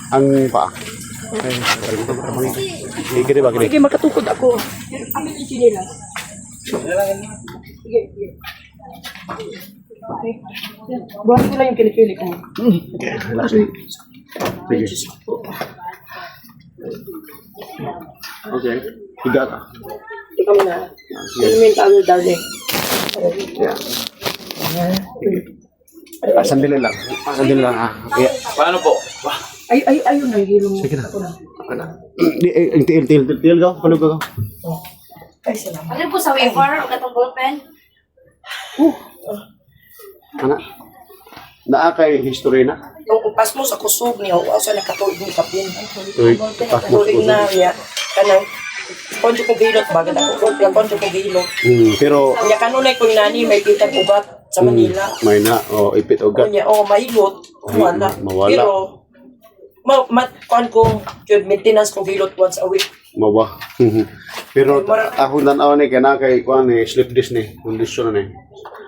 Ang paa. Sige ba? Sige, makatukod ako. Amin yung sinila. Sige, sige. Okay. Buhat ko lang yung pinipili ko. Okay, relax. Sige. Okay, higa ka. Ikaw na. Ilimin tayo dali. Yeah. Sandali lang. Sandali lang. Yeah. Paano po? Ayun na, hilong. Sige na. Ako na. Tiil ka. Palug ka. Ay, salamat. Ano po sa waiver o katong ballpen? Ana. Naa kay history na. Nung upas mo sa kusog niya, sa nakatuig ni Kapin. Tuig. Tuig na, ya. Kanang, konjo ko gilot, bagay na ko. Konjo ko gilot. Pero Kanya kanunay ko nani, may kitang ugat sa Manila. may na o ipit o gat. Kanya, mahilot. Wala. Mawala. Pero, kuan ko, yun, maintenance ko gilot once a week. Mawa. Pero ako nanaw ni kana kay kuan ni sleep disc ni kondisyon ni.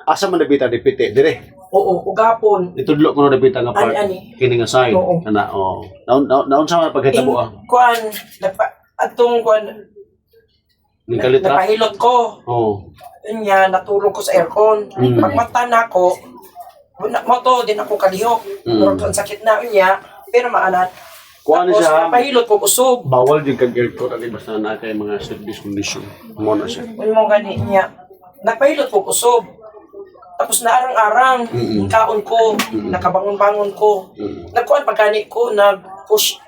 Asa man nabita dipite dire. Oo, ugapon. Itudlo ko na nabita nga part. Ani. Kini nga side Oo. kana naon sa mga paghitabo Kuan, atong kuan, Ni kalitra. napahilot ko. Oh. Yun nga, natulog ko sa aircon. Pagmata na ako, moto din ako kalihok. Pero ang sakit na niya, pero maanan. Kuan Tapos, siya. napahilot ko kusog. Bawal din kag aircon ali basta na kay mga sleep disc condition. Mo na siya. Ano mo gani niya. Napahilot ko kusog. Tapos naarang-arang, kaon ko, nakabangon-bangon ko. Nagkuhan pagkani ko, nag-push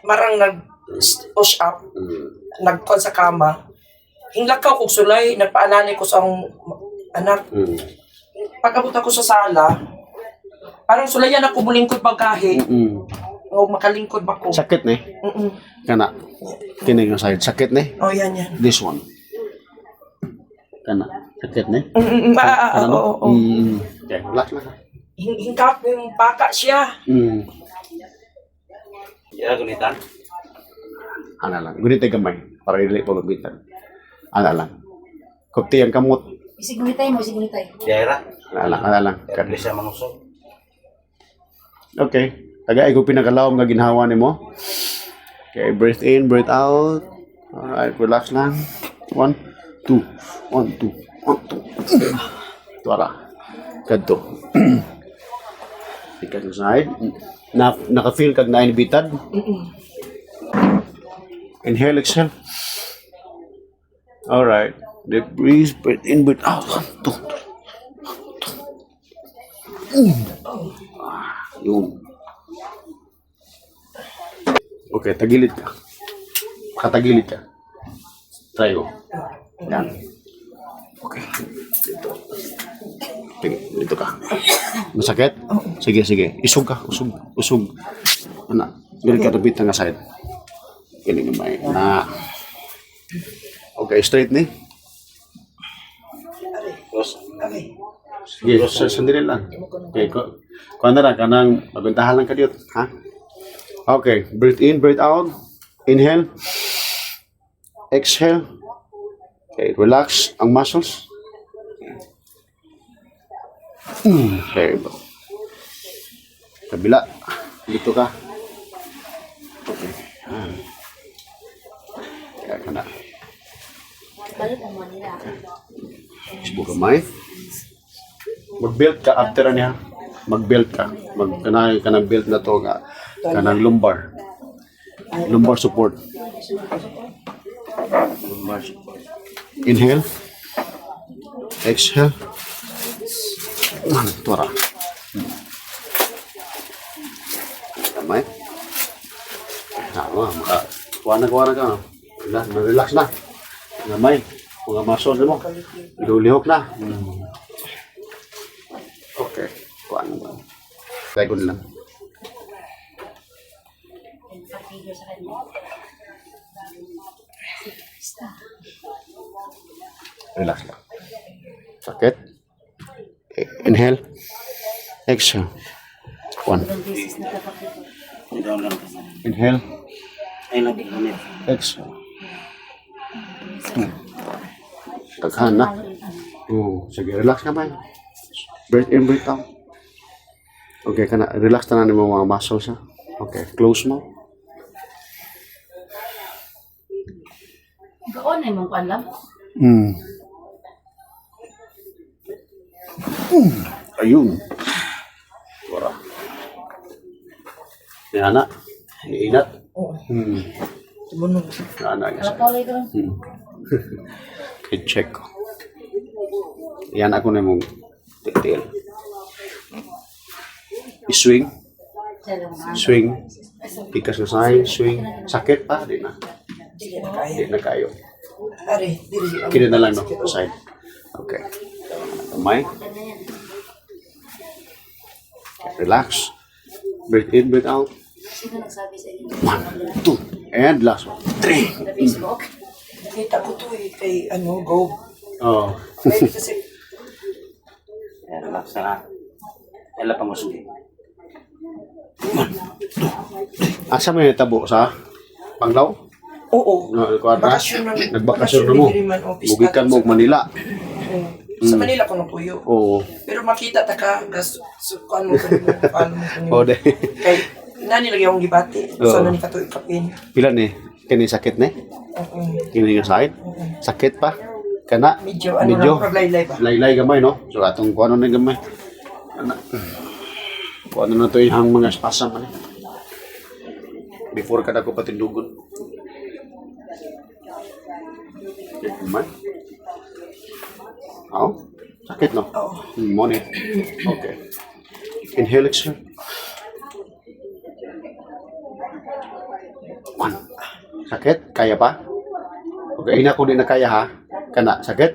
up, nagkuhan sa kama. Hinglakaw kong sulay, nagpaalanay ko sa anak. Pag-abot ako sa sala, parang sulayan ako bulingkod pagkahi. O makalingkod ba ko? Sakit ni. Kana. Kini nga side sakit ni. Oh, yan. This one. Kana. Sakit ni. Oo. Okay, relax lang. Hingkap yung paka siya. Yeah, gunitan. Ana lang. Gunit gamay para dili pa mabitan. Ana lang. Kupti ang kamot. Isigunitay mo, isigunitay. Diara. Ana lang. Kaya siya manusog. Okay. Tagay ko pinakalawom nga ginhawa nimo. Okay, breathe in, breathe out. Alright, relax lang. 1, 2. 1, 2. 1, 2. Tuara. Kadto. Ikan side. Naka-feel kag nainibitad. Inhale, exhale. Alright. Deep breathe, breathe in, breathe out. 1, 2. Yun. Okay, tagilid ka. Katagilid ka. Try mo. Yan. Okay. Dito. Dito ka. Masakit? Sige. Isog ka. Usog. Ano? Ganun ka napit nga side. Ganun may. Na. Okay, straight ni. Sige, sandali lang. Okay, kung na lang, kanang maguntahan lang ka dito. Ha? Okay, breathe in, breathe out. Inhale. Exhale. Okay, relax ang muscles. There you go. Kabila. Dito ka. Okay. Kaya ka na. Subo kamay. Mag-build ka after niya. Mag-build ka. Kanang build na to nga. Kanang lumbar. Lumbar support. Inhale. Exhale. Tuara. Kamay. Kuha na ka. Na-relax na. Kamay. Mga muscle mo. Ilulihok na. Okay. Kuha na. Tagon lang. Relax lang. Sakit. Inhale. Exhale. 1. Inhale. Exhale. Taghan na. Sige, relax naman. Breathe in, breathe out. Okay, relax na mo mga muscles ha. Okay, close mo. Gaon na mong panlam. Ayun. Wala. Yan na. Iinat. Oo. Hmm. Tumunog. Yan na. Kalapalay ka lang. I-check ko. Yan ako na mong titil. I-swing. Salamat. Swing. Ikas na sa'yo. Swing. Sakit pa. Di na. Hindi na kaya. Di na kayo. Ari, dili. Kina na lang, no? Side. Okay. Kamay. Relax. Breathe in, breathe out. Sino nagsabi sa inyo? 1, 2, and last one. 3. Sa Facebook? Nakita ko to eh, kay Go. Oh. Pwede kasi, Relax na na. Ela pa mo sugi. Asa may natabo sa Panglaw? oo. No, kwadra? Bakasyon ng- Nagbakasyon na mo. Diliman Office Bugikan mo natin og Manila. Sa Manila ko napuyo. Oo. Pero makita ta ka, gas, so, kuan mo paano mo O, de. Kay, nani lagi akong gibati. Oo. So, nani ka to ikapin. Pila ni? Kini sakit ni? Oo. Kini nga sakit? Sakit pa? Kana? Medyo, ano lang, paglaylay ba? Laylay gamay, no? So, atong kuano na gamay. Kana? Kuano na to yung mga spasm, man. Before ka na ko patindugon. Gamay. Oh, sakit, no? Oo. Money. Okay. Inhale, exhale. 1. Sakit? Kaya pa? Okay, ina ko din na kaya, ha? Kana, sakit?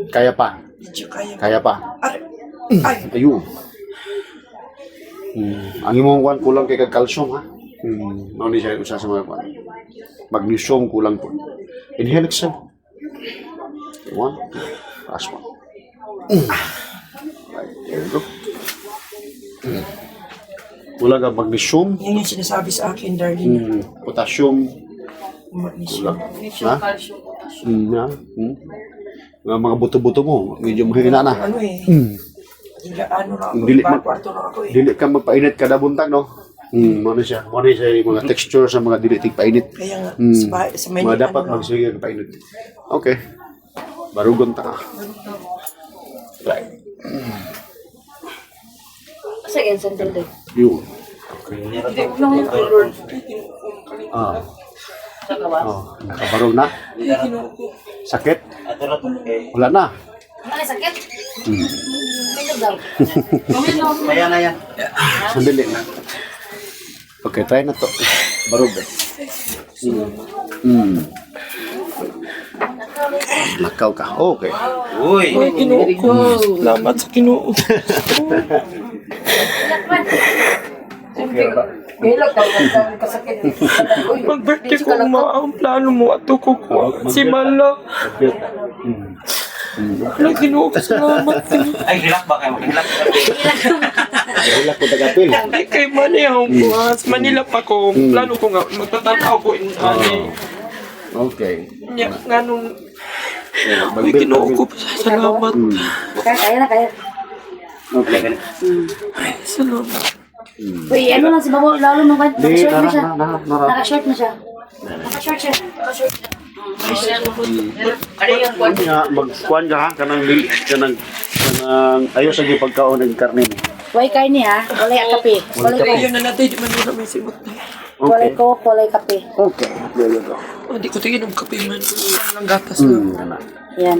Kaya pa? Medyo kaya. Kaya pa? Ari, ay, Ayun. Ang imong kwan kulang kay kag calcium, ha? Mao ni siya usa sa mga kwan. Magnesium kulang po. Inhale, exhale. 1, 2, last one. Right, there you go. Kulang ka magnesium, yan yung sinasabi sa akin, darling. potassium, Magnesium. ha? Na. Mga buto-buto mo, medyo mahina na. Ano eh, higa, ano na ako, Dili- kwarto na ako eh. Dili ka magpainit kada buntag, no? Ano siya? Ano siya yung mga texture sa mga dili tigpainit. Kaya nga, Hmm. sa Manila, Mga dapat ano, magsigil painit. Okay. Barugon ta. Right. Sige, sandali. Yun. hindi ko lang yung Lord. Ah. Sa gawas. Oh, nakabarog na. Ay, kinuha ko. Sakit? Ato na to. Wala na. Ano sakit? Ito daw. Kaya na yan. Sandali na. Okay, try na to. Barog eh. Lakaw ka. Okay. Uy! Ay, kinuha ko. Salamat sa kinuha. Kailan ka kasakit? Mag-birthday ko, ang plano mo, ato ko ko. Si Mala. Ay, kinuha ko. Salamat. Ay, relax ba kayo? Relax. Wala ko tagapil. Ay, kay Manila ako. Sa Manila pa ko. Plano ko nga, magtatanaw ko in Okay. nga nung, ay, kinuha ko. Salamat. Kaya na, kaya. Okay. Ay, salamat. Uy, ano lang si Babo, lalo mo ba? Di, Naka-short na siya. nara. Naka-short na siya. Naka-short siya. Naka-short. Ano yung kwan? Nga, magkuhan ka ha, kanang ayos ang pagkaon ng karne mo. Walay kain niya, walay kape. Walay ko. Ayun na natin, di man nila may simot na. Walay ko, walay kape. Okay, there you go. Oh, di ko tingin ng kape man. Lang gatas lang. Yan.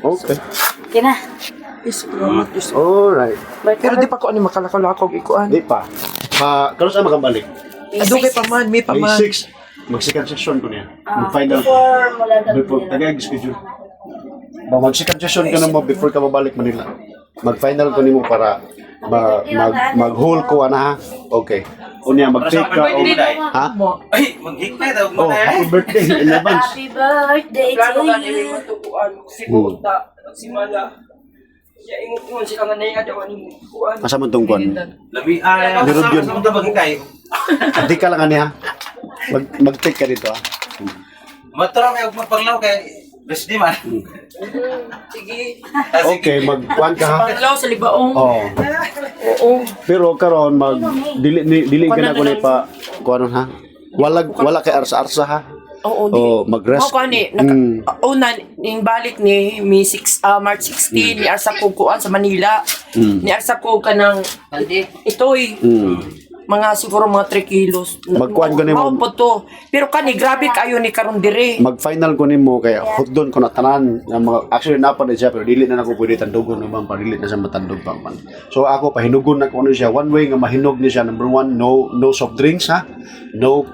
Okay. Okay na. Salamat. Alright. Pero di pa ko ano makalakaw-lakog ikuan. Di pa. Kano saan makabalik? Adugay pa man, may pa May man. 6. Mag-second session ko niya. Mag-final. Before mula daw Before, tagay-schedule. Mag-second session ka na mo before ka mabalik Manila. Mag-final ko nimo para mag-whole ko ana ha. Okay. Unya mag-take ka o ha? Ay, mag-hikmay daw. Oh, happy birthday in advance. Happy birthday Plano to ka ni you. matukuan si Buta, si Mala. Ya ingon sila nga naya daw ani kuan. Asa man tong kwan? Lami, Nirod yun. Sa mga bagay. Hindi ka lang ani ha. Mag-take ka dito ha. Matara kayo magpanglaw kay Bes di man. Sige. Okay, mag-kwan ka ha. Paglaw sa libaong. Oh. Oo. Pero karon dili ka na ko ni pa kuanon ha. Wala kay arsa-arsa ha. Oo, mag-rest. Mao ni una ning balik ni March 16 ni asa ko kuan sa Manila. Ni asa ko kanang itoy. Mga siguro mga 3 kilos. Magkuhan ko nimo. Mao po to. Pero kani grabe kayo ni karon dire. Mag-final ko nimo kaya hudon ko na tanan nga mga actually napa na siya pero dili na nako pwede tandugon naman pa dili na sa matandog pa man. So ako pahinugon na ko ano siya one way nga mahinog ni siya. Number 1, no soft drinks ha. No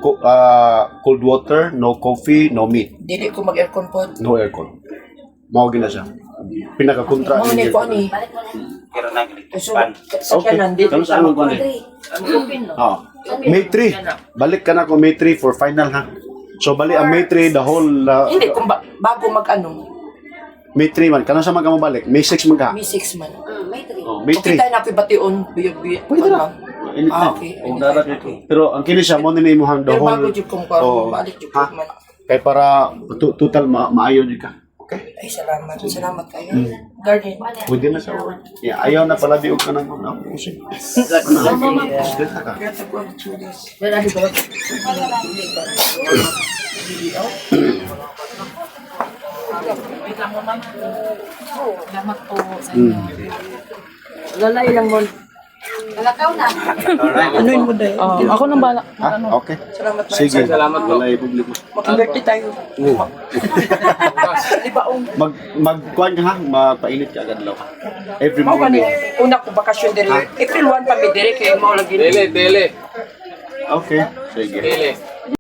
cold water, no coffee, no meat. Dili ko mag-aircon po. No aircon. Mao gina siya. Pinaka-kontra Mao ni ko ani. Pero nang So, sa kanan dito Kamu sa saan ko ni? May 3. Balik ka na ko May 3 for final ha. So balik ang May 3 the whole Hindi kung bago mag-ano, May 3 man kana sa mga mo balik. May 6 man ka. May 6 man. Oh, May Okay 3. tayo na bation biyo. Pwede na. Init na. Okay. Oh, darat dito. Pero ang kini siya mo ni mo hang the Pero bago whole. jud kung Oh, balik jud ha? man. Kay para total maayo jud ka. Okay. Ay salamat. Salamat kayo. Guardian. Pwede na sa oras. Yeah, ayaw na pala diog ka na mo na usik. President na ka. Salamat po sa inyo. Lalay lang mo. Kalakaw na. Anuin mo dahil. Ako nang bala. Ha? Okay. Salamat po. Sige. Salamat po. Walay publiko. Mag-birthday tayo. Di ba ang Magkuhan ka ha, magpainit ka agad law. Every mao morning. kani una ko bakasyon dire. April 1 pa mi dire kay mao lagi. Okay. Sige.